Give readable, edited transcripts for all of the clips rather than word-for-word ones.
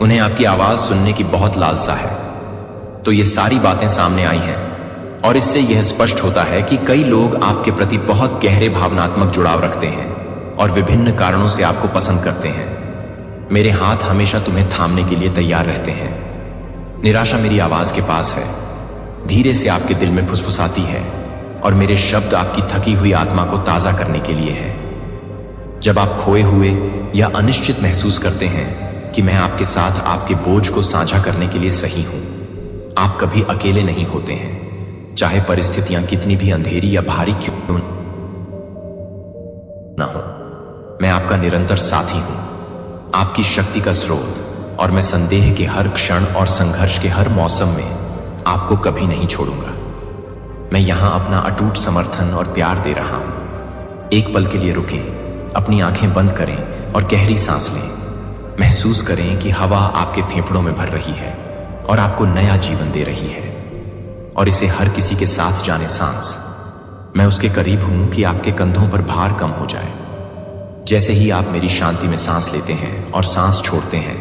उन्हें आपकी आवाज सुनने की बहुत लालसा है। तो ये सारी बातें सामने आई हैं और इससे यह स्पष्ट होता है कि कई लोग आपके प्रति बहुत गहरे भावनात्मक जुड़ाव रखते हैं और विभिन्न कारणों से आपको पसंद करते हैं। मेरे हाथ हमेशा तुम्हें थामने के लिए तैयार रहते हैं। निराशा मेरी आवाज के पास है, धीरे से आपके दिल में फुसफुसाती है और मेरे शब्द आपकी थकी हुई आत्मा को ताजा करने के लिए हैं। जब आप खोए हुए या अनिश्चित महसूस करते हैं कि मैं आपके साथ आपके बोझ को साझा करने के लिए सही हूं। आप कभी अकेले नहीं होते हैं, चाहे परिस्थितियां कितनी भी अंधेरी या भारी क्यों ना हो। मैं आपका निरंतर साथी हूं, आपकी शक्ति का स्रोत, और मैं संदेह के हर क्षण और संघर्ष के हर मौसम में आपको कभी नहीं छोड़ूंगा। मैं यहां अपना अटूट समर्थन और प्यार दे रहा हूं। एक पल के लिए रुकें, अपनी आंखें बंद करें और गहरी सांस लें। महसूस करें कि हवा आपके फेफड़ों में भर रही है और आपको नया जीवन दे रही है, और इसे हर किसी के साथ जाने सांस। मैं उसके करीब हूं कि आपके कंधों पर भार कम हो जाए। जैसे ही आप मेरी शांति में सांस लेते हैं और सांस छोड़ते हैं,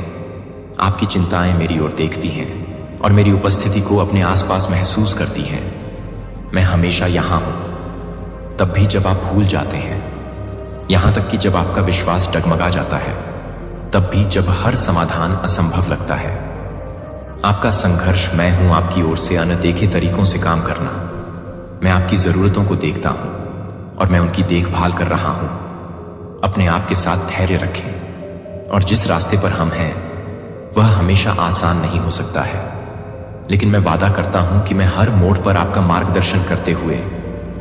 आपकी चिंताएं मेरी ओर देखती हैं और मेरी उपस्थिति को अपने आसपास महसूस करती हैं। मैं हमेशा यहां हूं, तब भी जब आप भूल जाते हैं, यहां तक कि जब आपका विश्वास डगमगा जाता है, तब भी जब हर समाधान असंभव लगता है। आपका संघर्ष मैं हूं आपकी ओर से अनदेखे तरीकों से काम करना। मैं आपकी जरूरतों को देखता हूं और मैं उनकी देखभाल कर रहा हूं। अपने आप के साथ धैर्य रखें, और जिस रास्ते पर हम हैं वह हमेशा आसान नहीं हो सकता है, लेकिन मैं वादा करता हूं कि मैं हर मोड़ पर आपका मार्गदर्शन करते हुए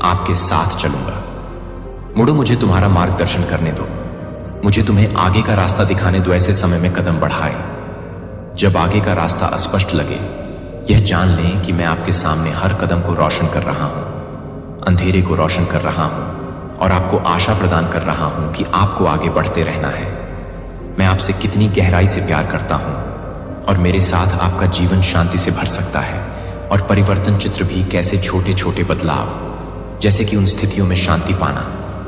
आपके साथ चलूंगा। मुड़ो, मुझे तुम्हारा मार्गदर्शन करने दो। मुझे तुम्हें आगे का रास्ता दिखाने दो। ऐसे समय में कदम बढ़ाए जब आगे का रास्ता अस्पष्ट लगे। यह जान लें कि मैं आपके सामने हर कदम को रोशन कर रहा हूं, अंधेरे को रोशन कर रहा हूं, और आपको आशा प्रदान कर रहा हूं कि आपको आगे बढ़ते रहना है। मैं आपसे कितनी गहराई से प्यार करता हूं, और मेरे साथ आपका जीवन शांति से भर सकता है। और परिवर्तन चित्र भी कैसे छोटे छोटे बदलाव, जैसे कि उन स्थितियों में शांति पाना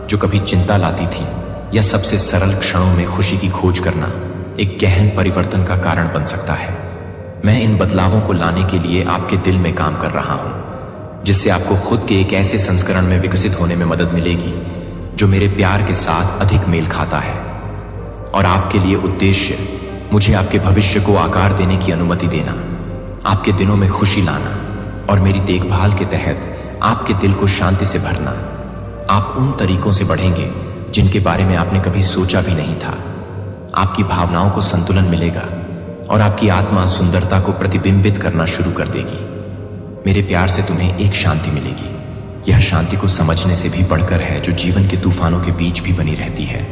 जो कभी चिंता लाती थी, या सबसे सरल क्षणों में खुशी की खोज करना, एक गहन परिवर्तन का कारण बन सकता है। मैं इन बदलावों को लाने के लिए आपके दिल में काम कर रहा हूं, जिससे आपको खुद के एक ऐसे संस्करण में विकसित होने में मदद मिलेगी जो मेरे प्यार के साथ अधिक मेल खाता है। और आपके लिए उद्देश्य मुझे आपके भविष्य को आकार देने की अनुमति देना, आपके दिनों में खुशी लाना, और मेरी देखभाल के तहत आपके दिल को शांति से भरना। आप उन तरीकों से बढ़ेंगे जिनके बारे में आपने कभी सोचा भी नहीं था। आपकी भावनाओं को संतुलन मिलेगा और आपकी आत्मा सुंदरता को प्रतिबिंबित करना शुरू कर देगी। मेरे प्यार से तुम्हें एक शांति मिलेगी। यह शांति को समझने से भी बढ़कर है, जो जीवन के तूफानों के बीच भी बनी रहती है।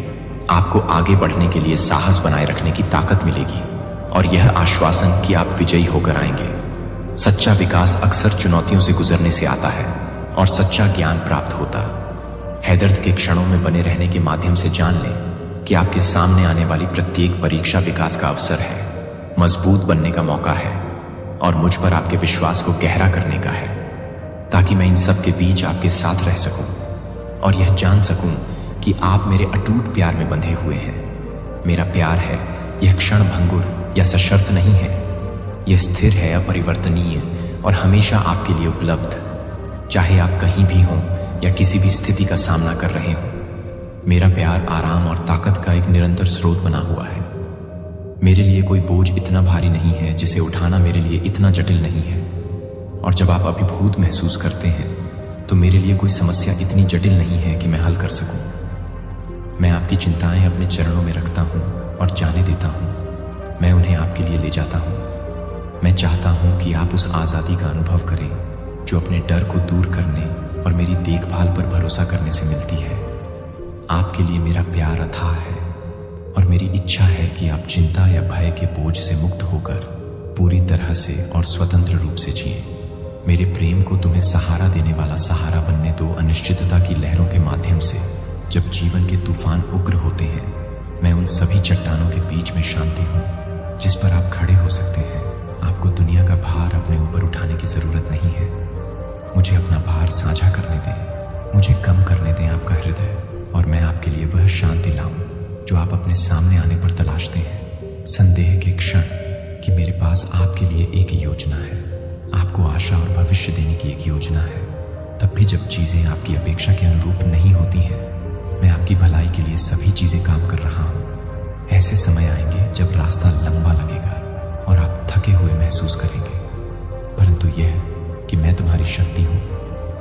आपको आगे बढ़ने के लिए साहस बनाए रखने की ताकत मिलेगी, और यह आश्वासन कि आप विजयी होकर आएंगे। सच्चा विकास अक्सर चुनौतियों से गुजरने से आता है, और सच्चा ज्ञान प्राप्त होता है दर्द के क्षणों में बने रहने के माध्यम से। जान लें कि आपके सामने आने वाली प्रत्येक परीक्षा विकास का अवसर है, मजबूत बनने का मौका है, और मुझ पर आपके विश्वास को गहरा करने का है, ताकि मैं इन सब के बीच आपके साथ रह सकूं और यह जान सकूं कि आप मेरे अटूट प्यार में बंधे हुए हैं। मेरा प्यार है, यह क्षण भंगुर या सशर्त नहीं है। यह स्थिर है, अपरिवर्तनीय, और हमेशा आपके लिए उपलब्ध, चाहे आप कहीं भी हों या किसी भी स्थिति का सामना कर रहे हों। मेरा प्यार आराम और ताकत का एक निरंतर स्रोत बना हुआ है। मेरे लिए कोई बोझ इतना भारी नहीं है जिसे उठाना मेरे लिए इतना जटिल नहीं है। और जब आप अभिभूत महसूस करते हैं, तो मेरे लिए कोई समस्या इतनी जटिल नहीं है कि मैं हल कर सकूं। मैं आपकी चिंताएं अपने चरणों में रखता हूं और जाने देता हूं। मैं उन्हें आपके लिए ले जाता हूं। मैं चाहता हूं कि आप उस आज़ादी का अनुभव करें जो अपने डर को दूर करने और मेरी देखभाल पर भरोसा करने से मिलती है। आपके लिए मेरा प्यार अथाह है, और मेरी इच्छा है कि आप चिंता या भय के बोझ से मुक्त होकर पूरी तरह से और स्वतंत्र रूप से जिएं। मेरे प्रेम को तुम्हें सहारा देने वाला सहारा बनने दो। अनिश्चितता की लहरों के माध्यम से जब जीवन के तूफान उग्र होते हैं, मैं उन सभी चट्टानों के बीच में शांति हूँ जिस पर आप खड़े हो सकते हैं। आपको दुनिया का भार अपने ऊपर उठाने की जरूरत नहीं है। मुझे अपना भार साझा करने दें, मुझे कम करने दें आपका हृदय, और मैं आपके लिए वह शांति लाऊं जो आप अपने सामने आने पर तलाशते हैं। संदेह के क्षण कि मेरे पास आपके लिए एक योजना है, आपको आशा और भविष्य देने की एक योजना है। तब भी जब चीज़ें आपकी अपेक्षा के अनुरूप नहीं होती हैं, मैं आपकी भलाई के लिए सभी चीज़ें काम कर रहा हूँ। ऐसे समय आएंगे जब रास्ता लंबा लगेगा और आप थके हुए महसूस करेंगे, परंतु यह कि मैं तुम्हारी शक्ति हूँ,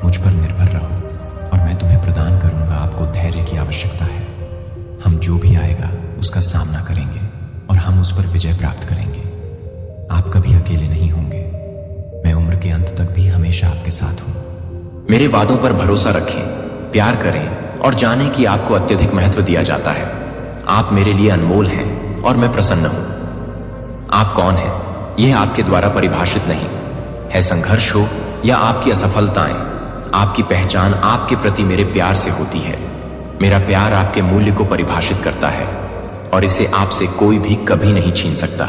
मुझ पर निर्भर रहो और मैं तुम्हें प्रदान करूँगा। आपको धैर्य की आवश्यकता है। हम जो भी आएगा उसका सामना करेंगे और हम उस पर विजय प्राप्त करेंगे। आप कभी अकेले नहीं होंगे। मैं उम्र के अंत तक भी हमेशा आपके साथ हूं। मेरे वादों पर भरोसा रखें, प्यार करें और जानें कि आपको अत्यधिक महत्व दिया जाता है। आप मेरे लिए अनमोल हैं और मैं प्रसन्न हूं। आप कौन हैं, यह आपके द्वारा परिभाषित नहीं है। संघर्ष हो या आपकी असफलताएं, आपकी पहचान आपके प्रति मेरे प्यार से होती है। मेरा प्यार आपके मूल्य को परिभाषित करता है और इसे आपसे कोई भी कभी नहीं छीन सकता।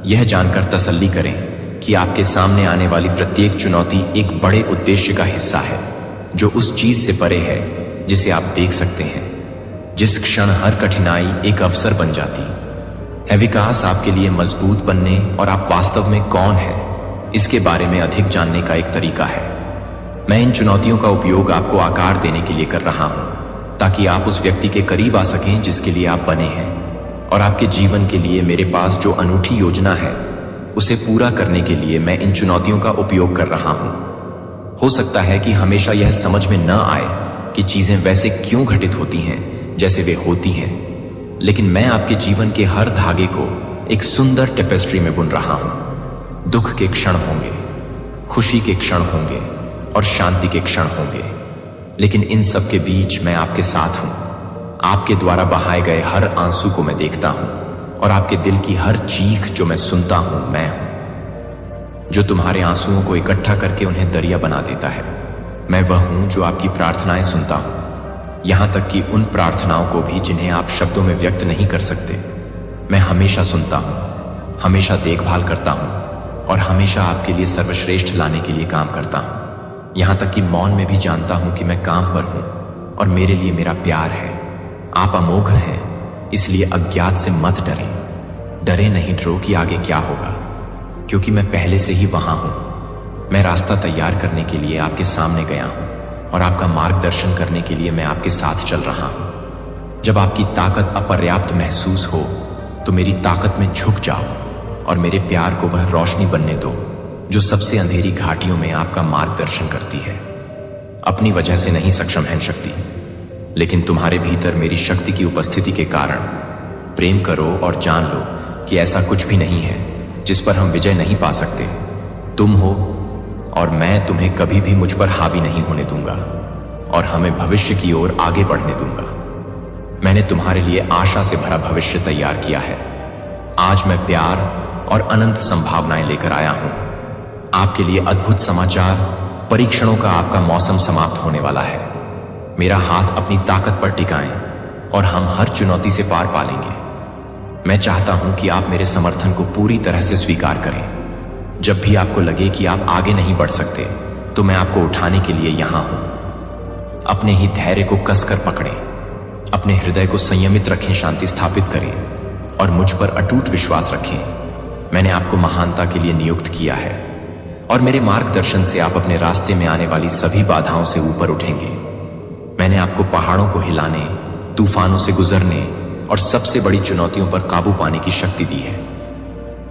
यह जानकर तसल्ली करें कि आपके सामने आने वाली प्रत्येक चुनौती एक बड़े उद्देश्य का हिस्सा है, जो उस चीज से परे है जिसे आप देख सकते हैं। जिस क्षण हर कठिनाई एक अवसर बन जाती है विकास आपके लिए मजबूत बनने और आप वास्तव में कौन हैं, इसके बारे में अधिक जानने का एक तरीका है। मैं इन चुनौतियों का उपयोग आपको आकार देने के लिए कर रहा हूं, ताकि आप उस व्यक्ति के करीब आ सकें जिसके लिए आप बने हैं। और आपके जीवन के लिए मेरे पास जो अनूठी योजना है, उसे पूरा करने के लिए मैं इन चुनौतियों का उपयोग कर रहा हूं। हो सकता है कि हमेशा यह समझ में न आए कि चीजें वैसे क्यों घटित होती हैं जैसे वे होती हैं, लेकिन मैं आपके जीवन के हर धागे को एक सुंदर टेपेस्ट्री में बुन रहा हूं। दुख के क्षण होंगे, खुशी के क्षण होंगे और शांति के क्षण होंगे, लेकिन इन सब के बीच मैं आपके साथ हूं। आपके द्वारा बहाए गए हर आंसू को मैं देखता हूं और आपके दिल की हर चीख जो मैं सुनता हूं, मैं हूं। जो तुम्हारे आंसुओं को इकट्ठा करके उन्हें दरिया बना देता है, मैं वह हूं जो आपकी प्रार्थनाएं सुनता हूं, यहां तक कि उन प्रार्थनाओं को भी जिन्हें आप शब्दों में व्यक्त नहीं कर सकते। मैं हमेशा सुनता हूं, हमेशा देखभाल करता हूं और हमेशा आपके लिए सर्वश्रेष्ठ लाने के लिए काम करता हूं। यहां तक कि मौन में भी जानता हूं कि मैं काम पर हूं और मेरे लिए मेरा प्यार है। आप अमोघ हैं, इसलिए अज्ञात से मत डरें। डरे नहीं डरो कि आगे क्या होगा, क्योंकि मैं पहले से ही वहां हूं। मैं रास्ता तैयार करने के लिए आपके सामने गया हूं और आपका मार्गदर्शन करने के लिए मैं आपके साथ चल रहा हूं। जब आपकी ताकत अपर्याप्त महसूस हो तो मेरी ताकत में झुक जाओ और मेरे प्यार को वह रोशनी बनने दो जो सबसे अंधेरी घाटियों में आपका मार्गदर्शन करती है। अपनी वजह से नहीं सक्षम है शक्ति, लेकिन तुम्हारे भीतर मेरी शक्ति की उपस्थिति के कारण प्रेम करो और जान लो कि ऐसा कुछ भी नहीं है जिस पर हम विजय नहीं पा सकते। तुम हो और मैं तुम्हें कभी भी मुझ पर हावी नहीं होने दूंगा और हमें भविष्य की ओर आगे बढ़ने दूंगा। मैंने तुम्हारे लिए आशा से भरा भविष्य तैयार किया है। आज मैं प्यार और अनंत संभावनाएं लेकर आया हूं। आपके लिए अद्भुत समाचार, परीक्षणों का आपका मौसम समाप्त होने वाला है। मेरा हाथ अपनी ताकत पर टिकाएं और हम हर चुनौती से पार पालेंगे। मैं चाहता हूं कि आप मेरे समर्थन को पूरी तरह से स्वीकार करें। जब भी आपको लगे कि आप आगे नहीं बढ़ सकते, तो मैं आपको उठाने के लिए यहां हूं। अपने ही धैर्य को कसकर पकड़ें, अपने हृदय को संयमित रखें, शांति स्थापित करें और मुझ पर अटूट विश्वास रखें। मैंने आपको महानता के लिए नियुक्त किया है और मेरे मार्गदर्शन से आप अपने रास्ते में आने वाली सभी बाधाओं से ऊपर उठेंगे। मैंने आपको पहाड़ों को हिलाने, तूफानों से गुजरने और सबसे बड़ी चुनौतियों पर काबू पाने की शक्ति दी है।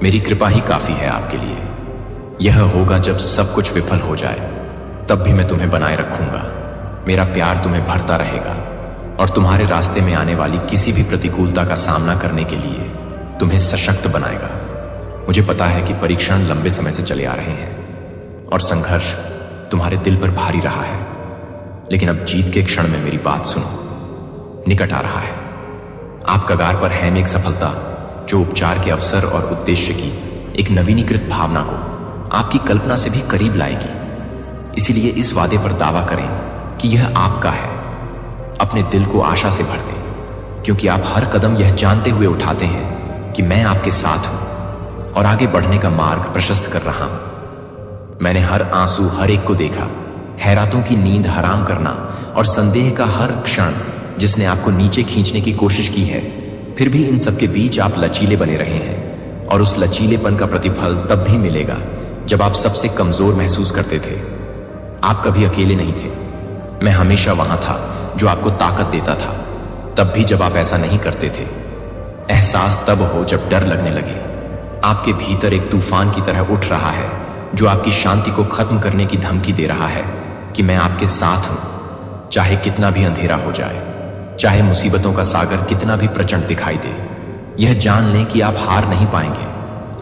मेरी कृपा ही काफी है आपके लिए। यह होगा जब सब कुछ विफल हो जाए, तब भी मैं तुम्हें बनाए रखूंगा। मेरा प्यार तुम्हें भरता रहेगा और तुम्हारे रास्ते में आने वाली किसी भी प्रतिकूलता का सामना करने के लिए तुम्हें सशक्त बनाएगा। मुझे पता है कि परीक्षण लंबे समय से चले आ रहे हैं और संघर्ष तुम्हारे दिल पर भारी रहा है, लेकिन अब जीत के क्षण में मेरी बात सुनो, निकट आ रहा है। आप कगार पर हैं एक सफलता जो उपचार के अवसर और उद्देश्य की एक नवीनीकृत भावना को आपकी कल्पना से भी करीब लाएगी। इसीलिए इस वादे पर दावा करें कि यह आपका है। अपने दिल को आशा से भर दें, क्योंकि आप हर कदम यह जानते हुए उठाते हैं कि मैं आपके साथ हूं और आगे बढ़ने का मार्ग प्रशस्त कर रहा हूं। मैंने हर आंसू, हर एक को देखा, हैरातों की नींद हराम करना और संदेह का हर क्षण जिसने आपको नीचे खींचने की कोशिश की है। फिर भी इन सब के बीच आप लचीले बने रहे हैं और उस लचीलेपन का प्रतिफल तब भी मिलेगा जब आप सबसे कमजोर महसूस करते थे। आप कभी अकेले नहीं थे। मैं हमेशा वहां था जो आपको ताकत देता था, तब भी जब आप ऐसा नहीं करते थे। एहसास तब हो जब डर लगने लगे। आपके भीतर एक तूफान की तरह उठ रहा है जो आपकी शांति को खत्म करने की धमकी दे रहा है कि मैं आपके साथ हूं, चाहे कितना भी अंधेरा हो जाए, चाहे मुसीबतों का सागर कितना भी प्रचंड दिखाई दे। यह जान लें कि आप हार नहीं पाएंगे,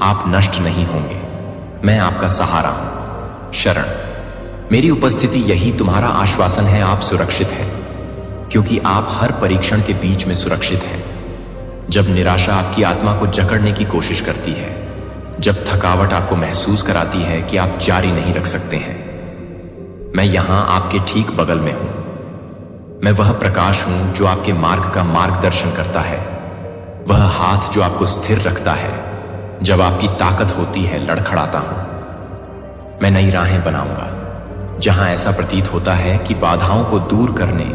आप नष्ट नहीं होंगे। मैं आपका सहारा हूं। शरण, मेरी उपस्थिति यही तुम्हारा आश्वासन है। आप सुरक्षित हैं क्योंकि आप हर परीक्षण के बीच में सुरक्षित हैं। जब निराशा आपकी आत्मा को जकड़ने की कोशिश करती है, जब थकावट आपको महसूस कराती है कि आप जारी नहीं रख सकते हैं, मैं यहां आपके ठीक बगल में हूं। मैं वह प्रकाश हूं जो आपके मार्ग का मार्गदर्शन करता है, वह हाथ जो आपको स्थिर रखता है जब आपकी ताकत होती है लड़खड़ाता हूं। मैं नई राहें बनाऊंगा जहां ऐसा प्रतीत होता है कि बाधाओं को दूर करने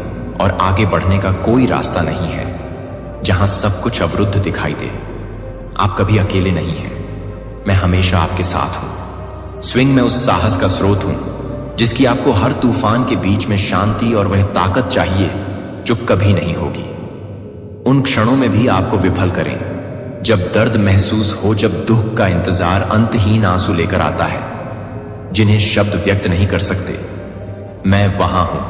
और आगे बढ़ने का कोई रास्ता नहीं है, जहां सब कुछ अवरुद्ध दिखाई दे। आप कभी अकेले नहीं हैं, मैं हमेशा आपके साथ हूं। स्विंग में उस साहस का स्रोत हूं जिसकी आपको हर तूफान के बीच में शांति और वह ताकत चाहिए जो कभी नहीं होगी। उन क्षणों में भी आपको विफल करें जब दर्द महसूस हो, जब दुख का इंतजार अंतहीन आंसू लेकर आता है जिन्हें शब्द व्यक्त नहीं कर सकते। मैं वहां हूं।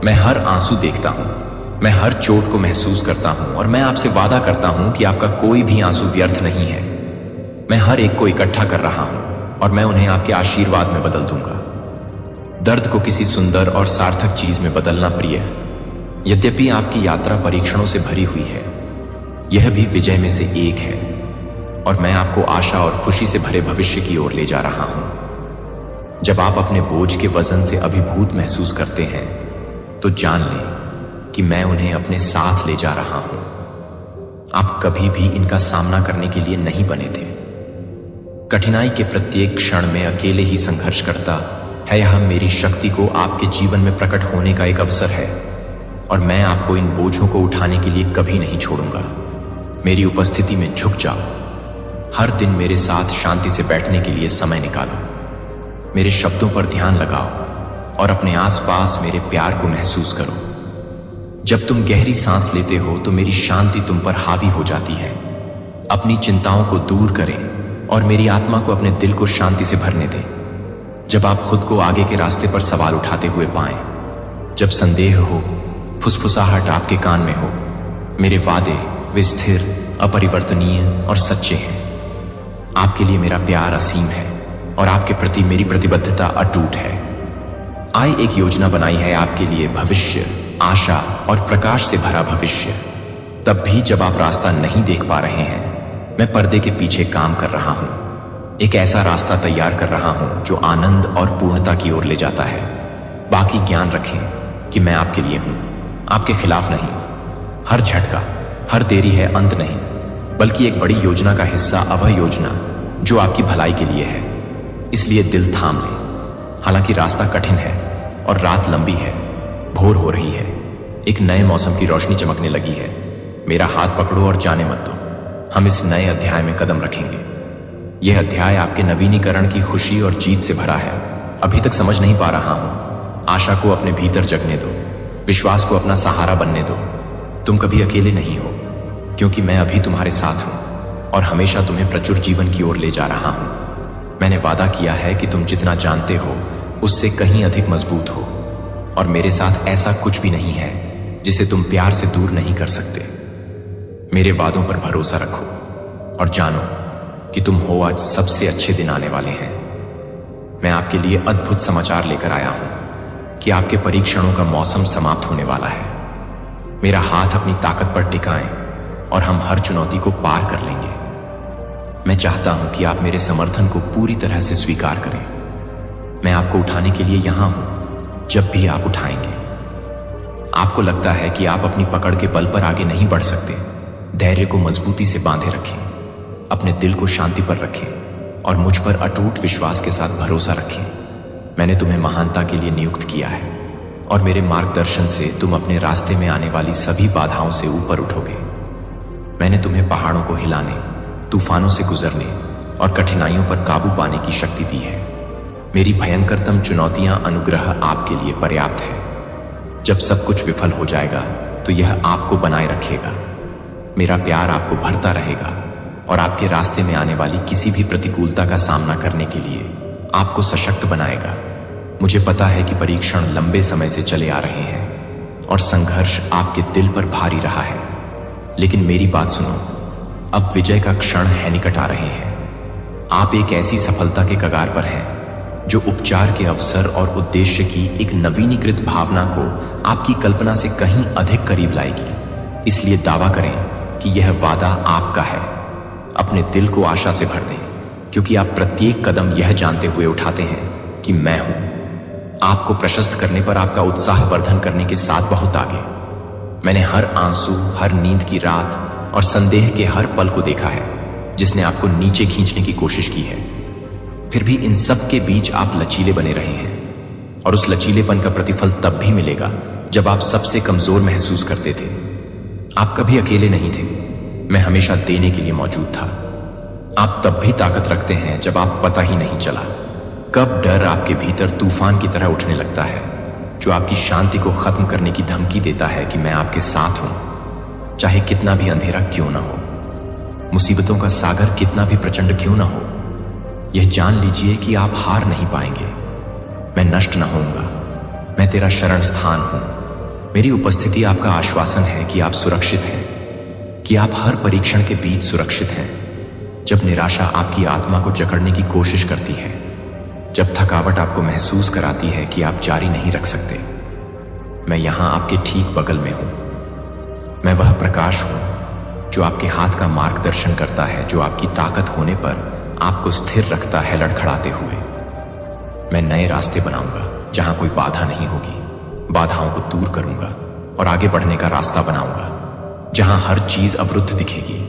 मैं हर आंसू देखता हूं, मैं हर चोट को महसूस करता हूं और मैं आपसे वादा करता हूं कि आपका कोई भी आंसू व्यर्थ नहीं है। मैं हर एक को इकट्ठा कर रहा हूं और मैं उन्हें आपके आशीर्वाद में बदल दूंगा। दर्द को किसी सुंदर और सार्थक चीज में बदलना प्रिय है। यद्यपि आपकी यात्रा परीक्षणों से भरी हुई है, यह भी विजय में से एक है और मैं आपको आशा और खुशी से भरे भविष्य की ओर ले जा रहा हूं। जब आप अपने बोझ के वजन से अभिभूत महसूस करते हैं तो जान लें कि मैं उन्हें अपने साथ ले जा रहा हूं। आप कभी भी इनका सामना करने के लिए नहीं बने थे। कठिनाई के प्रत्येक क्षण में अकेले ही संघर्ष करता है। यह मेरी शक्ति को आपके जीवन में प्रकट होने का एक अवसर है और मैं आपको इन बोझों को उठाने के लिए कभी नहीं छोड़ूंगा। मेरी उपस्थिति में झुक जाओ। हर दिन मेरे साथ शांति से बैठने के लिए समय निकालो। मेरे शब्दों पर ध्यान लगाओ और अपने आसपास मेरे प्यार को महसूस करो। जब तुम गहरी सांस लेते हो तो मेरी शांति तुम पर हावी हो जाती है। अपनी चिंताओं को दूर करें और मेरी आत्मा को अपने दिल को शांति से भरने दें। जब आप खुद को आगे के रास्ते पर सवाल उठाते हुए पाएं, जब संदेह हो, फुसफुसाहट आपके कान में हो, मेरे वादे वे स्थिर, अपरिवर्तनीय और सच्चे हैं। आपके लिए मेरा प्यार असीम है और आपके प्रति मेरी प्रतिबद्धता अटूट है। आई एक योजना बनाई है आपके लिए, भविष्य, आशा और प्रकाश से भरा भविष्य। तब भी जब आप रास्ता नहीं देख पा रहे हैं, मैं पर्दे के पीछे काम कर रहा हूं। एक ऐसा रास्ता तैयार कर रहा हूं जो आनंद और पूर्णता की ओर ले जाता है। बाकी ज्ञान रखें कि मैं आपके लिए हूं, आपके खिलाफ नहीं। हर झटका, हर देरी है अंत नहीं, बल्कि एक बड़ी योजना का हिस्सा, अवह योजना जो आपकी भलाई के लिए है। इसलिए दिल थाम लें। हालांकि रास्ता कठिन है और रात लंबी है, भोर हो रही है, एक नए मौसम की रोशनी चमकने लगी है। मेरा हाथ पकड़ो और जाने मत दो। हम इस नए अध्याय में कदम रखेंगे। यह अध्याय आपके नवीनीकरण की खुशी और जीत से भरा है। अभी तक समझ नहीं पा रहा हूं। आशा को अपने भीतर जगने दो, विश्वास को अपना सहारा बनने दो। तुम कभी अकेले नहीं हो क्योंकि मैं अभी तुम्हारे साथ हूं और हमेशा तुम्हें प्रचुर जीवन की ओर ले जा रहा हूं। मैंने वादा किया है कि तुम जितना जानते हो उससे कहीं अधिक मजबूत हो और मेरे साथ ऐसा कुछ भी नहीं है जिसे तुम प्यार से दूर नहीं कर सकते। मेरे वादों पर भरोसा रखो और जानो कि तुम हो आज सबसे अच्छे दिन आने वाले हैं। मैं आपके लिए अद्भुत समाचार लेकर आया हूं कि आपके परीक्षणों का मौसम समाप्त होने वाला है। मेरा हाथ अपनी ताकत पर टिकाएं और हम हर चुनौती को पार कर लेंगे। मैं चाहता हूं कि आप मेरे समर्थन को पूरी तरह से स्वीकार करें। मैं आपको उठाने के लिए यहां हूं जब भी आप उठाएंगे। आपको लगता है कि आप अपनी पकड़ के बल पर आगे नहीं बढ़ सकते, धैर्य को मजबूती से बांधे रखें, अपने दिल को शांति पर रखें और मुझ पर अटूट विश्वास के साथ भरोसा रखें। मैंने तुम्हें महानता के लिए नियुक्त किया है और मेरे मार्गदर्शन से तुम अपने रास्ते में आने वाली सभी बाधाओं से ऊपर उठोगे। मैंने तुम्हें पहाड़ों को हिलाने, तूफानों से गुजरने और कठिनाइयों पर काबू पाने की शक्ति दी है। मेरी भयंकरतम चुनौतियां अनुग्रह आपके लिए पर्याप्त है। जब सब कुछ विफल हो जाएगा तो यह आपको बनाए रखेगा। मेरा प्यार आपको भरता रहेगा और आपके रास्ते में आने वाली किसी भी प्रतिकूलता का सामना करने के लिए आपको सशक्त बनाएगा। मुझे पता है कि परीक्षण लंबे समय से चले आ रहे हैं और संघर्ष आपके दिल पर भारी रहा है, लेकिन मेरी बात सुनो, अब विजय का क्षण है निकट आ रहे हैं। आप एक ऐसी सफलता के कगार पर हैं जो उपचार के अवसर और उद्देश्य की एक नवीनीकृत भावना को आपकी कल्पना से कहीं अधिक करीब लाएगी। इसलिए दावा करें कि यह वादा आपका है। अपने दिल को आशा से भर दें, क्योंकि आप प्रत्येक कदम यह जानते हुए उठाते हैं कि मैं हूं। आपको प्रशस्त करने पर आपका उत्साह वर्धन करने के साथ बहुत आगे। मैंने हर आंसू, हर नींद की रात और संदेह के हर पल को देखा है जिसने आपको नीचे खींचने की कोशिश की है। फिर भी इन सब के बीच आप लचीले बने रहे हैं और उस लचीलेपन का प्रतिफल तब भी मिलेगा जब आप सबसे कमजोर महसूस करते थे। आप कभी अकेले नहीं थे, मैं हमेशा देने के लिए मौजूद था। आप तब भी ताकत रखते हैं जब आप पता ही नहीं चला कब डर आपके भीतर तूफान की तरह उठने लगता है, जो आपकी शांति को खत्म करने की धमकी देता है कि मैं आपके साथ हूं, चाहे कितना भी अंधेरा क्यों ना हो, मुसीबतों का सागर कितना भी प्रचंड क्यों ना हो। यह जान लीजिए कि आप हार नहीं पाएंगे। मैं नष्ट न होऊंगा, मैं तेरा शरण स्थान हूं। मेरी उपस्थिति आपका आश्वासन है कि आप सुरक्षित हैं, कि आप हर परीक्षण के बीच सुरक्षित हैं। जब निराशा आपकी आत्मा को जकड़ने की कोशिश करती है, जब थकावट आपको महसूस कराती है कि आप जारी नहीं रख सकते, मैं यहां आपके ठीक बगल में हूं। मैं वह प्रकाश हूं जो आपके हाथ का मार्गदर्शन करता है, जो आपकी ताकत होने पर आपको स्थिर रखता है लड़खड़ाते हुए। मैं नए रास्ते बनाऊंगा जहां कोई बाधा नहीं होगी, बाधाओं को दूर करूंगा और आगे बढ़ने का रास्ता बनाऊंगा जहां हर चीज अवरुद्ध दिखेगी।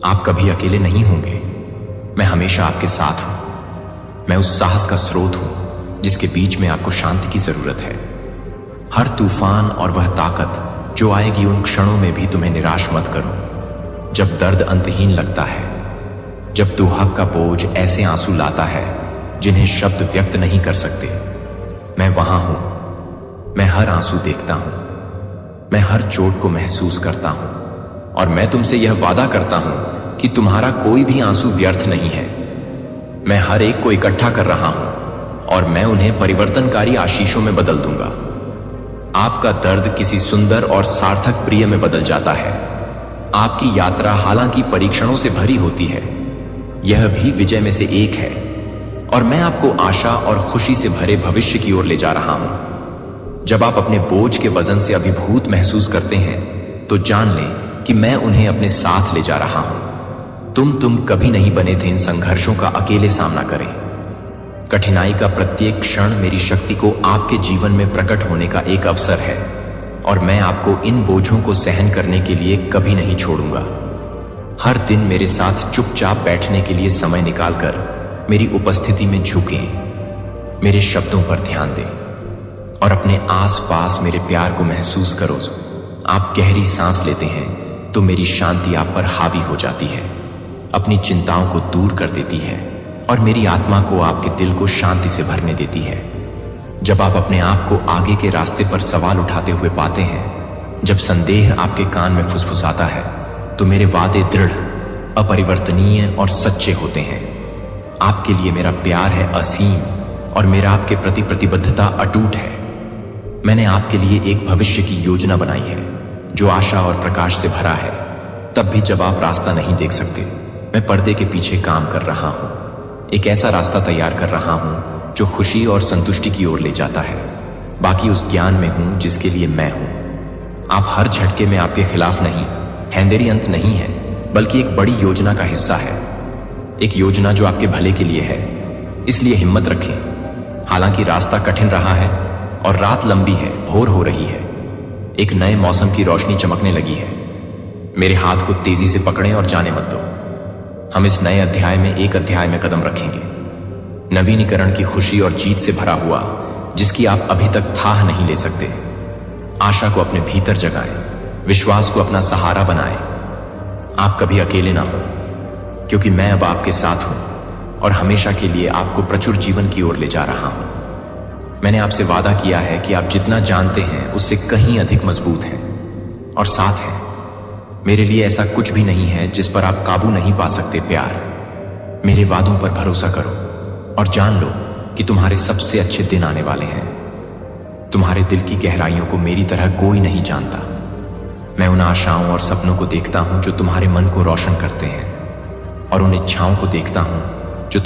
आप कभी अकेले नहीं होंगे, मैं हमेशा आपके साथ हूं। मैं उस साहस का स्रोत हूं जिसके बीच में आपको शांति की जरूरत है। हर तूफान और वह ताकत जो आएगी उन क्षणों में भी तुम्हें निराश मत करो। जब दर्द अंतहीन लगता है, जब दुहाक का बोझ ऐसे आंसू लाता है जिन्हें शब्द व्यक्त नहीं कर सकते, मैं वहां हूं। मैं हर आंसू देखता हूं, मैं हर चोट को महसूस करता हूं और मैं तुमसे यह वादा करता हूं कि तुम्हारा कोई भी आंसू व्यर्थ नहीं है। मैं हर एक को इकट्ठा कर रहा हूं और मैं उन्हें परिवर्तनकारी आशीषों में बदल दूंगा। आपका दर्द किसी सुंदर और सार्थक प्रिय में बदल जाता है। आपकी यात्रा हालांकि परीक्षणों से भरी होती है, यह भी विजय में से एक है और मैं आपको आशा और खुशी से भरे भविष्य की ओर ले जा रहा हूं। जब आप अपने बोझ के वजन से अभिभूत महसूस करते हैं तो जान लें कि मैं उन्हें अपने साथ ले जा रहा हूं। तुम कभी नहीं बने थे इन संघर्षों का अकेले सामना करें। कठिनाई का प्रत्येक क्षण मेरी शक्ति को आपके जीवन में प्रकट होने का एक अवसर है और मैं आपको इन बोझों को सहन करने के लिए कभी नहीं छोड़ूंगा। हर दिन मेरे साथ चुपचाप बैठने के लिए समय निकालकर मेरी उपस्थिति में झुकें, मेरे शब्दों पर ध्यान दें और अपने आसपास मेरे प्यार को महसूस करो। आप गहरी सांस लेते हैं तो मेरी शांति आप पर हावी हो जाती है, अपनी चिंताओं को दूर कर देती है और मेरी आत्मा को आपके दिल को शांति से भरने देती है। जब आप अपने आप को आगे के रास्ते पर सवाल उठाते हुए पाते हैं, जब संदेह आपके कान में फुसफुसाता है, तो मेरे वादे दृढ़, अपरिवर्तनीय और सच्चे होते हैं। आपके लिए मेरा प्यार है असीम और मेरा आपके प्रति प्रतिबद्धता अटूट है। मैंने आपके लिए एक भविष्य की योजना बनाई है जो आशा और प्रकाश से भरा है। तब भी जब आप रास्ता नहीं देख सकते, मैं पर्दे के पीछे काम कर रहा हूं। एक ऐसा रास्ता तैयार कर रहा हूं जो खुशी और संतुष्टि की ओर ले जाता है। बाकी उस ज्ञान में हूं जिसके लिए मैं हूं। आप हर झटके में आपके खिलाफ नहीं, हैंदेरी अंत नहीं है, बल्कि एक बड़ी योजना का हिस्सा है। एक योजना जो आपके भले के लिए है। इसलिए हिम्मत रखें। हालांकि रास्ता कठिन रहा है और रात लंबी है, भोर हो रही है, एक नए मौसम की रोशनी चमकने लगी है। मेरे हाथ को तेजी से पकड़ें और जाने मत दो। हम इस नए अध्याय में एक अध्याय में कदम रखेंगे, नवीनीकरण की खुशी और जीत से भरा हुआ, जिसकी आप अभी तक थाह नहीं ले सकते। आशा को अपने भीतर जगाएं, विश्वास को अपना सहारा बनाएं। आप कभी अकेले ना हो। क्योंकि मैं अब आपके साथ हूं और हमेशा के लिए आपको प्रचुर जीवन की ओर ले जा रहा हूं। मैंने आपसे वादा किया है कि आप जितना जानते हैं उससे कहीं अधिक मजबूत हैं और साथ हैं। मेरे लिए ऐसा कुछ भी नहीं है जिस पर आप काबू नहीं पा सकते। प्यार, मेरे वादों पर भरोसा करो और जान लो कि तुम्हारे सबसे अच्छे दिन आने वाले हैं। तुम्हारे दिल की गहराइयों को मेरी तरह कोई नहीं जानता। मैं उन आशाओं और सपनों को देखता हूं जो तुम्हारे मन को रोशन करते हैं और उन इच्छाओं को देखता हूं